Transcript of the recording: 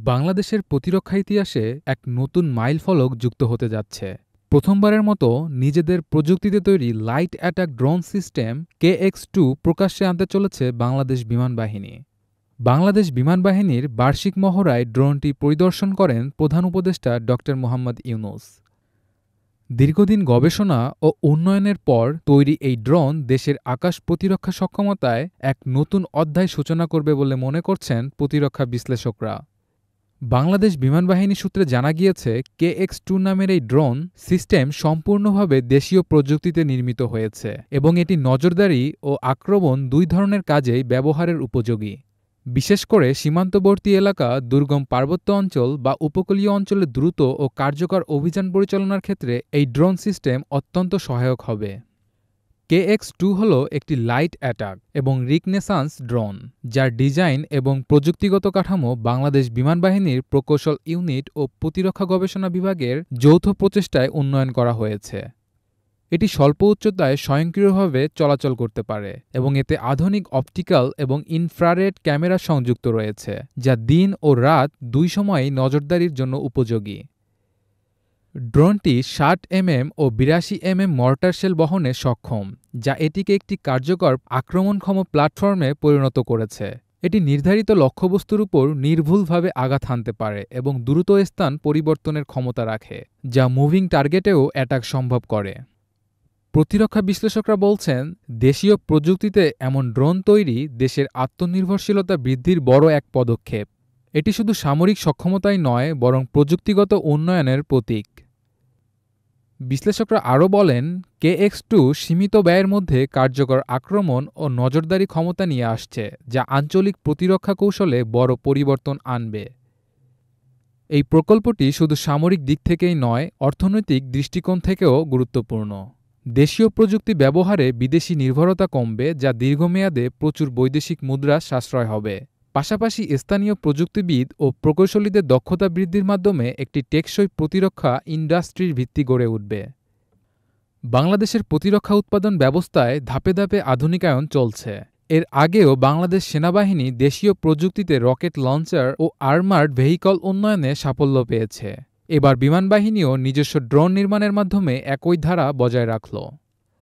বাংলাদেশের প্রতিরক্ষা ইতিহাসে এক নতুন মাইলফলক যুক্ত হতে যাচ্ছে। প্রথমবারের মতো নিজেদের প্রযুক্তিতে তৈরি light attack drone system KX-2 প্রকাশ্যে আনতে চলেছে বাংলাদেশ বিমান বাহিনী। বাংলাদেশ বিমান বাহিনীর বার্ষিক মহড়ায় ড্রোনটি পরিদর্শন করেন প্রধান উপদেষ্টা ড. মোহাম্মদ ইউনূস। দীর্ঘদিন গবেষণা ও উন্নয়নের পর তৈরি এই ড্রোন দেশের আকাশ প্রতিরক্ষা সক্ষমতায় এক নতুন অধ্যায় সূচনা করবে বলে মনে করছেন প্রতিরক্ষা বিশ্লেষকরা। বাংলাদেশ বিমান বাহিনী সূত্রে জানা গিয়েছে, KX-2 নামের এই ড্রোন সিস্টেম সম্পূর্ণভাবে দেশীয় প্রযুক্তিতে নির্মিত হয়েছে এবং এটি নজরদারি ও আক্রমণ দুই ধরনের কাজেই ব্যবহারের উপযোগী। বিশেষ করে সীমান্তবর্তী এলাকা, দুর্গম পার্বত্য অঞ্চল বা উপকূলীয় অঞ্চলে দ্রুত ও কার্যকর অভিযান পরিচালনার ক্ষেত্রে এই ড্রোন সিস্টেম অত্যন্ত সহায়ক হবে। KX-2 হল একটি লাইট অ্যাটাক এবং রিকনেসান্স ড্রোন, যার ডিজাইন এবং প্রযুক্তিগত কাঠামো বাংলাদেশ বিমান বাহিনীর প্রকৌশল ইউনিট ও প্রতিরক্ষা গবেষণা বিভাগের যৌথ প্রচেষ্টায় উন্নয়ন করা হয়েছে। এটি স্বল্প উচ্চতায় স্বয়ংক্রিয়ভাবে চলাচল করতে পারে এবং এতে আধুনিক অপটিক্যাল এবং ইনফ্রারেড ক্যামেরা সংযুক্ত রয়েছে, যা দিন ও রাত দুই সময়েই নজরদারির জন্য উপযোগী। ড্রোনটি 60mm ও 82mm মর্টার শেল বহনে সক্ষম, যা এটিকে একটি কার্যকর আক্রমণক্ষম প্ল্যাটফর্মে পরিণত করেছে। এটি নির্ধারিত লক্ষ্যবস্তুর উপর নির্ভুলভাবে আঘাত হানতে পারে এবং দ্রুত স্থান পরিবর্তনের ক্ষমতা রাখে, যা মুভিং টার্গেটেও অ্যাটাক সম্ভব করে। প্রতিরক্ষা বিশ্লেষকরা বলছেন, দেশীয় প্রযুক্তিতে এমন ড্রোন তৈরি দেশের আত্মনির্ভরশীলতা বৃদ্ধির বড় এক পদক্ষেপ। এটি শুধু সামরিক সক্ষমতাই নয়, বরং প্রযুক্তিগত উন্নয়নের প্রতীক। বিশ্লেষকরা আরও বলেন, KX-2 সীমিত ব্যয়ের মধ্যে কার্যকর আক্রমণ ও নজরদারি ক্ষমতা নিয়ে আসছে, যা আঞ্চলিক প্রতিরক্ষা কৌশলে বড় পরিবর্তন আনবে। এই প্রকল্পটি শুধু সামরিক দিক থেকেই নয়, অর্থনৈতিক দৃষ্টিকোণ থেকেও গুরুত্বপূর্ণ। দেশীয় প্রযুক্তি ব্যবহারে বিদেশি নির্ভরতা কমবে, যা দীর্ঘমেয়াদে প্রচুর বৈদেশিক মুদ্রা সাশ্রয় হবে। পাশাপাশি স্থানীয় প্রযুক্তিবিদ ও প্রকৌশলীদের দক্ষতা বৃদ্ধির মাধ্যমে একটি টেকসই প্রতিরক্ষা ইন্ডাস্ট্রির ভিত্তি গড়ে উঠবে। বাংলাদেশের প্রতিরক্ষা উৎপাদন ব্যবস্থায় ধাপে ধাপে আধুনিকায়ন চলছে। এর আগেও বাংলাদেশ সেনাবাহিনী দেশীয় প্রযুক্তিতে রকেট লঞ্চার ও আর্মার্ড ভেহিকল উন্নয়নে সাফল্য পেয়েছে। এবার বিমান বাহিনীও নিজস্ব ড্রোন নির্মাণের মাধ্যমে একই ধারা বজায় রাখল।